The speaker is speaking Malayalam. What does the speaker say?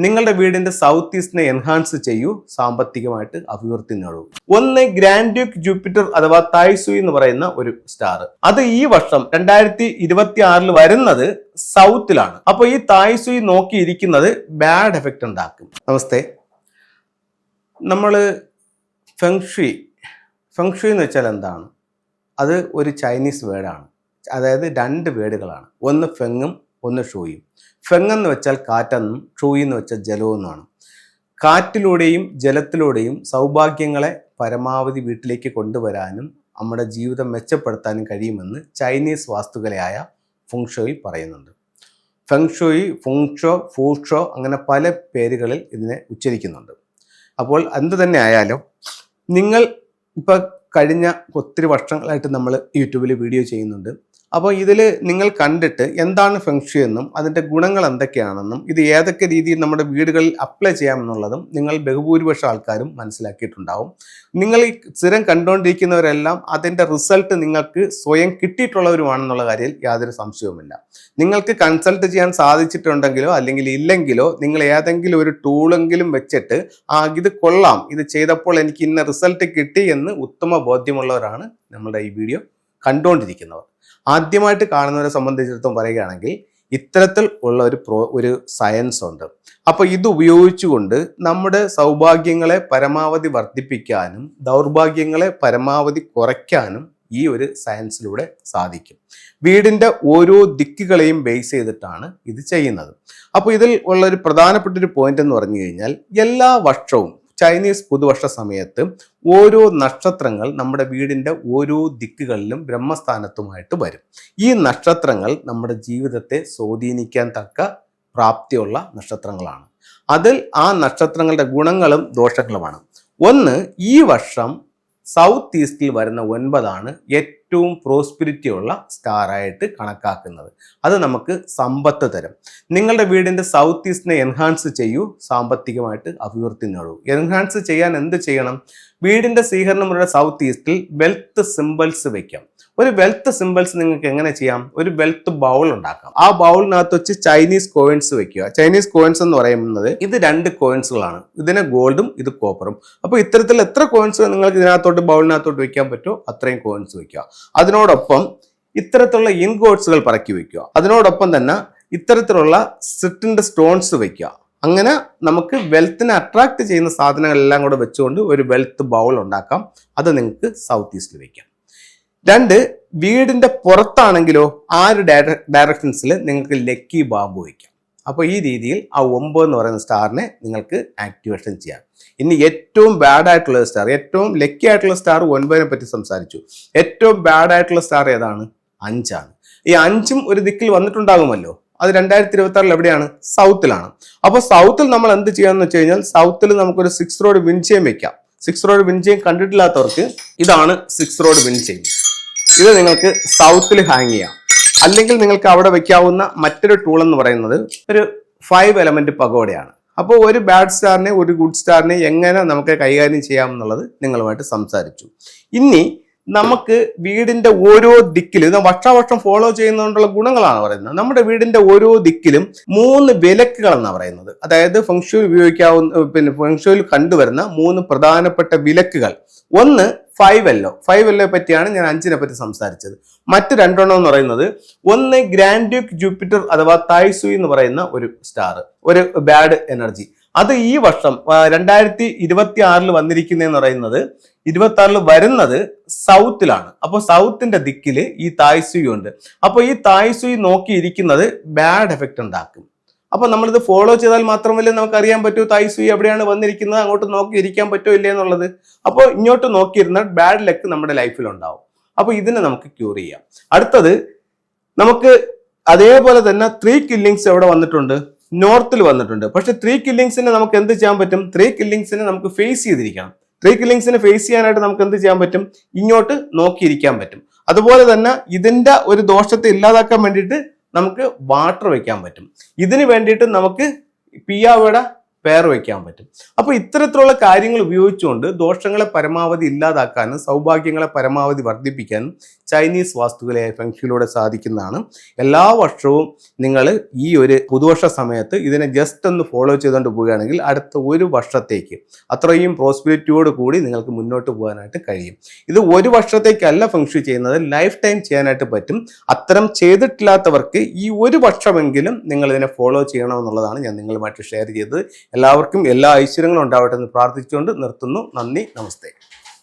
നിങ്ങളുടെ വീടിന്റെ സൗത്ത് ഈസ്റ്റിനെ എൻഹാൻസ് ചെയ്യൂ, സാമ്പത്തികമായിട്ട് അഭിവൃദ്ധി നേടൂ. ഒന്ന് ഗ്രാൻഡ് ഡ്യൂക്ക് ജൂപ്പിറ്റർ അഥവാ തായ്സുയി എന്ന് പറയുന്ന ഒരു സ്റ്റാർ. അത് ഈ വർഷം 2026 വരുന്നത് സൗത്തിലാണ്. അപ്പൊ ഈ തായ്സുയി നോക്കിയിരിക്കുന്നത് ബാഡ് എഫക്റ്റ് ഉണ്ടാക്കും. നമസ്തേ. നമ്മള് ഫെങ്ഷുയി എന്ന് വെച്ചാൽ എന്താണ്? അത് ഒരു ചൈനീസ് വേർഡാണ്. അതായത് രണ്ട് വേർഡുകളാണ്. ഒന്ന് ഫെങ്ങും ഒന്ന് ഷൂയും. ഫെങ് എന്ന് വെച്ചാൽ കാറ്റെന്നും ഷൂയി എന്ന് വെച്ചാൽ ജലമെന്നുമാണ്. കാറ്റിലൂടെയും ജലത്തിലൂടെയും സൗഭാഗ്യങ്ങളെ പരമാവധി വീട്ടിലേക്ക് കൊണ്ടുവരാനും നമ്മുടെ ജീവിതം മെച്ചപ്പെടുത്താനും കഴിയുമെന്ന് ചൈനീസ് വാസ്തുകലയായ ഫെങ്ഷുയി പറയുന്നുണ്ട്. ഫെങ്ഷുയി, ഫുങ്ഷോ, ഫൂഷോ അങ്ങനെ പല പേരുകളിൽ ഇതിനെ ഉച്ചരിക്കുന്നുണ്ട്. അപ്പോൾ എന്ത് തന്നെ ആയാലും നിങ്ങൾ ഇപ്പം കഴിഞ്ഞ ഒത്തിരി വർഷങ്ങളായിട്ട് നമ്മൾ യൂട്യൂബിൽ വീഡിയോ ചെയ്യുന്നുണ്ട്. അപ്പോൾ ഇതിൽ നിങ്ങൾ കണ്ടിട്ട് എന്താണ് ഫെങ്ഷുയി എന്നും അതിൻ്റെ ഗുണങ്ങൾ എന്തൊക്കെയാണെന്നും ഇത് ഏതൊക്കെ രീതിയിൽ നമ്മുടെ വീടുകളിൽ അപ്ലൈ ചെയ്യാമെന്നുള്ളതും നിങ്ങൾ ബഹുഭൂരിപക്ഷം ആൾക്കാരും മനസ്സിലാക്കിയിട്ടുണ്ടാവും. നിങ്ങൾ ഈ സ്ഥിരം കണ്ടുകൊണ്ടിരിക്കുന്നവരെല്ലാം അതിൻ്റെ റിസൾട്ട് നിങ്ങൾക്ക് സ്വയം കിട്ടിയിട്ടുള്ളവരുമാണെന്നുള്ള കാര്യത്തിൽ യാതൊരു സംശയവുമില്ല. നിങ്ങൾക്ക് കൺസൾട്ട് ചെയ്യാൻ സാധിച്ചിട്ടുണ്ടെങ്കിലോ അല്ലെങ്കിൽ ഇല്ലെങ്കിലോ നിങ്ങൾ ഏതെങ്കിലും ഒരു ടൂളെങ്കിലും വെച്ചിട്ട് ഇത് കൊള്ളാം, ഇത് ചെയ്തപ്പോൾ എനിക്ക് ഇന്ന റിസൾട്ട് കിട്ടി എന്ന് ഉത്തമ ബോധ്യമുള്ളവരാണ് നമ്മുടെ ഈ വീഡിയോ കണ്ടുകൊണ്ടിരിക്കുന്നവർ. ആദ്യമായിട്ട് കാണുന്നവരെ സംബന്ധിച്ചിടത്തോളം പറയുകയാണെങ്കിൽ ഇത്തരത്തിൽ ഉള്ള ഒരു സയൻസ് ഉണ്ട്. അപ്പോൾ ഇത് ഉപയോഗിച്ചുകൊണ്ട് നമ്മുടെ സൗഭാഗ്യങ്ങളെ പരമാവധി വർദ്ധിപ്പിക്കാനും ദൗർഭാഗ്യങ്ങളെ പരമാവധി കുറയ്ക്കാനും ഈ ഒരു സയൻസിലൂടെ സാധിക്കും. വീടിൻ്റെ ഓരോ ദിക്കുകളെയും ബേസ് ചെയ്തിട്ടാണ് ഇത് ചെയ്യുന്നത്. അപ്പോൾ ഇതിൽ ഉള്ള ഒരു പ്രധാനപ്പെട്ട ഒരു പോയിന്റ് എന്ന് പറഞ്ഞു കഴിഞ്ഞാൽ എല്ലാ വർഷവും ചൈനീസ് പുതുവർഷ സമയത്ത് ഓരോ നക്ഷത്രങ്ങൾ നമ്മുടെ വീടിൻ്റെ ഓരോ ദിക്കുകളിലും ബ്രഹ്മസ്ഥാനത്തുമായിട്ട് വരും. ഈ നക്ഷത്രങ്ങൾ നമ്മുടെ ജീവിതത്തെ സ്വാധീനിക്കാൻ തക്ക പ്രാപ്തിയുള്ള നക്ഷത്രങ്ങളാണ്. അതിൽ ആ നക്ഷത്രങ്ങളുടെ ഗുണങ്ങളും ദോഷങ്ങളുമാണ്. ഒന്ന്, ഈ വർഷം സൗത്ത് ഈസ്റ്റിൽ വരുന്ന 9 ഏറ്റവും പ്രോസ്പിരിറ്റി ഉള്ള സ്റ്റാറായിട്ട് കണക്കാക്കുന്നത്. അത് നമുക്ക് സമ്പത്ത് തരും. നിങ്ങളുടെ വീടിൻ്റെ സൗത്ത് ഈസ്റ്റിനെ എൻഹാൻസ് ചെയ്യൂ, സാമ്പത്തികമായിട്ട് അഭിവൃദ്ധി നേടൂ. എൻഹാൻസ് ചെയ്യാൻ എന്ത് ചെയ്യണം? വീടിൻ്റെ സ്വീകരണമുള്ള സൗത്ത് ഈസ്റ്റിൽ വെൽത്ത് സിമ്പിൾസ് വയ്ക്കാം. ഒരു വെൽത്ത് സിമ്പിൾസ് നിങ്ങൾക്ക് എങ്ങനെ ചെയ്യാം? ഒരു വെൽത്ത് ബൗൾ ഉണ്ടാക്കാം. ആ ബൗളിനകത്ത് വെച്ച് ചൈനീസ് കോയിൻസ് വെക്കുക. ചൈനീസ് കോയിൻസ് എന്ന് പറയുന്നത് ഇത് 2 കോയിൻസുകളാണ്. ഇതിന് ഗോൾഡും ഇത് കോപ്പറും. അപ്പോൾ ഇത്തരത്തിൽ എത്ര കോയിൻസ് നിങ്ങൾക്ക് ഇതിനകത്തോട്ട് ബൗളിനകത്തോട്ട് വെക്കാൻ പറ്റുമോ അത്രയും കോയിൻസ് വെക്കുക. അതിനോടൊപ്പം ഇത്തരത്തിലുള്ള ഇൻഗോട്ട്സുകൾ പറക്കി വെക്കുക. അതിനോടൊപ്പം തന്നെ ഇത്തരത്തിലുള്ള സിറ്റിൻ്റെ സ്റ്റോൺസ് വെക്കുക. അങ്ങനെ നമുക്ക് വെൽത്തിനെ അട്രാക്ട് ചെയ്യുന്ന സാധനങ്ങളെല്ലാം കൂടെ വെച്ചുകൊണ്ട് ഒരു വെൽത്ത് ബൗൾ ഉണ്ടാക്കാം. അത് നിങ്ങൾക്ക് സൗത്ത് ഈസ്റ്റിൽ വെക്കാം. 2, വീടിൻ്റെ പുറത്താണെങ്കിലോ ആ ഒരു ഡയറക്ഷൻസിൽ നിങ്ങൾക്ക് ലക്കി ബാമ്പു വയ്ക്കാം. അപ്പോൾ ഈ രീതിയിൽ ആ 9 എന്ന് പറയുന്ന സ്റ്റാറിനെ നിങ്ങൾക്ക് ആക്ടിവേഷൻ ചെയ്യാം. ഇനി ഏറ്റവും ബാഡ് ആയിട്ടുള്ള സ്റ്റാർ, ഏറ്റവും ലക്കി ആയിട്ടുള്ള സ്റ്റാർ 9നെ പറ്റി സംസാരിച്ചു. ഏറ്റവും ബാഡ് ആയിട്ടുള്ള സ്റ്റാർ ഏതാണ്? 5 ഈ 5ഉം ഒരു ദിക്കിൽ വന്നിട്ടുണ്ടാകുമല്ലോ. അത് 2026 എവിടെയാണ്? സൗത്തിലാണ്. അപ്പോൾ സൗത്തിൽ നമ്മൾ എന്ത് ചെയ്യാന്ന് വെച്ച് കഴിഞ്ഞാൽ സൗത്തിൽ നമുക്കൊരു 6 റോഡ് വിൻചെയിം വെക്കാം. 6 റോഡ് വിൻചെയിം കണ്ടിട്ടില്ലാത്തവർക്ക് ഇതാണ് 6 റോഡ് വിൻചെയിം. ഇത് നിങ്ങൾക്ക് സൗത്തിൽ ഹാങ് ചെയ്യാം. അല്ലെങ്കിൽ നിങ്ങൾക്ക് അവിടെ വെക്കാവുന്ന മറ്റൊരു ടൂൾ എന്ന് പറയുന്നത് ഒരു 5 എലമെന്റ് പഗോഡയാണ്. അപ്പോൾ ഒരു ബാഡ് സ്റ്റാറിനെ ഒരു ഗുഡ് സ്റ്റാറിനെ എങ്ങനെ നമുക്ക് കൈകാര്യം ചെയ്യാമെന്നുള്ളത് നിങ്ങളുമായിട്ട് സംസാരിച്ചു. ഇനി നമുക്ക് വീടിന്റെ ഓരോ ദിക്കിലും ഇത് വർഷാവർഷം ഫോളോ ചെയ്യുന്നതുകൊണ്ടുള്ള ഗുണങ്ങളാണ് പറയുന്നത്. നമ്മുടെ വീടിന്റെ ഓരോ ദിക്കിലും 3 വിലക്കുകൾ എന്നാണ് പറയുന്നത്. അതായത് ഫെങ്ഷുയിൽ ഉപയോഗിക്കാവുന്ന ഫെങ്ഷുയിൽ കണ്ടുവരുന്ന 3 പ്രധാനപ്പെട്ട വിലക്കുകൾ. ഒന്ന് 5 പറ്റിയാണ് ഞാൻ 5നെ പറ്റി സംസാരിച്ചത്. മറ്റ് 2 എന്ന് പറയുന്നത് ഒന്ന് ഗ്രാൻഡ് ഡ്യൂക്ക് ജൂപ്പിറ്റർ അഥവാ തായ്സുയി എന്ന് പറയുന്ന ഒരു സ്റ്റാർ, ഒരു ബാഡ് എനർജി. അത് ഈ വർഷം 2026 വന്നിരിക്കുന്നതെന്ന് പറയുന്നത് 26 വരുന്നത് സൗത്തിലാണ്. അപ്പോൾ സൗത്തിന്റെ ദിക്കില് ഈ തായ്സുയി ഉണ്ട്. അപ്പോൾ ഈ തായ്സുയി നോക്കിയിരിക്കുന്നത് ബാഡ് എഫക്റ്റ് ഉണ്ടാക്കും. അപ്പൊ നമ്മളിത് ഫോളോ ചെയ്താൽ മാത്രമല്ലേ നമുക്ക് അറിയാൻ പറ്റൂ തായ്സുയി എവിടെയാണ് വന്നിരിക്കുന്നത്, അങ്ങോട്ട് നോക്കി ഇരിക്കാൻ പറ്റുമോ ഇല്ലേ എന്നുള്ളത്. അപ്പോൾ ഇങ്ങോട്ട് നോക്കിയിരുന്നാൽ ബാഡ് ലക്ക് നമ്മുടെ ലൈഫിൽ ഉണ്ടാവും. അപ്പൊ ഇതിനെ നമുക്ക് ക്യൂർ ചെയ്യാം. അടുത്തത് നമുക്ക് അതേപോലെ തന്നെ 3 കില്ലിങ്സ് എവിടെ വന്നിട്ടുണ്ട്? നോർത്തിൽ വന്നിട്ടുണ്ട്. പക്ഷെ 3 കില്ലിങ്സിനെ നമുക്ക് എന്ത് ചെയ്യാൻ പറ്റും? 3 കില്ലിങ്സിനെ നമുക്ക് ഫേസ് ചെയ്തിരിക്കണം. 3 കില്ലിങ്സിനെ ഫേസ് ചെയ്യാനായിട്ട് നമുക്ക് എന്ത് ചെയ്യാൻ പറ്റും? ഇങ്ങോട്ട് നോക്കിയിരിക്കാൻ പറ്റും. അതുപോലെ തന്നെ ഇതിന്റെ ഒരു ദോഷത്തെ ഇല്ലാതാക്കാൻ വേണ്ടിയിട്ട് നമുക്ക് വാട്ടർ വെക്കാൻ പറ്റും. ഇതിന് വേണ്ടിയിട്ട് നമുക്ക് പിയാവയുടെ പെയർ വയ്ക്കാൻ പറ്റും. അപ്പോൾ ഇത്തരത്തിലുള്ള കാര്യങ്ങൾ ഉപയോഗിച്ചുകൊണ്ട് ദോഷങ്ങളെ പരമാവധി ഇല്ലാതാക്കാനും സൗഭാഗ്യങ്ങളെ പരമാവധി വർദ്ധിപ്പിക്കാനും ചൈനീസ് വാസ്തുവിലെ ഫെങ്ഷുയിലൂടെ സാധിക്കുന്നതാണ്. എല്ലാ വർഷവും നിങ്ങൾ ഈ ഒരു പുതുവർഷ സമയത്ത് ഇതിനെ ജസ്റ്റ് ഒന്ന് ഫോളോ ചെയ്തുകൊണ്ട് പോവുകയാണെങ്കിൽ അടുത്ത ഒരു വർഷത്തേക്ക് അത്രയും പ്രോസ്പെരിറ്റിയോട് കൂടി നിങ്ങൾക്ക് മുന്നോട്ട് പോകാനായിട്ട് കഴിയും. ഇത് ഒരു വർഷത്തേക്കല്ല ഫെങ്ഷു ചെയ്യുന്നത്, ലൈഫ് ടൈം ചെയ്യാനായിട്ട് പറ്റും. അത്തരം ചെയ്തിട്ടില്ലാത്തവർക്ക് ഈ ഒരു വർഷമെങ്കിലും നിങ്ങൾ ഇതിനെ ഫോളോ ചെയ്യണമെന്നുള്ളതാണ് ഞാൻ നിങ്ങളുമായിട്ട് ഷെയർ ചെയ്തത്. എല്ലാവർക്കും എല്ലാ ഐശ്വര്യങ്ങളും ഉണ്ടാവട്ടെ എന്ന് പ്രാർത്ഥിച്ചുകൊണ്ട് നിർത്തുന്നു. നന്ദി, നമസ്തേ.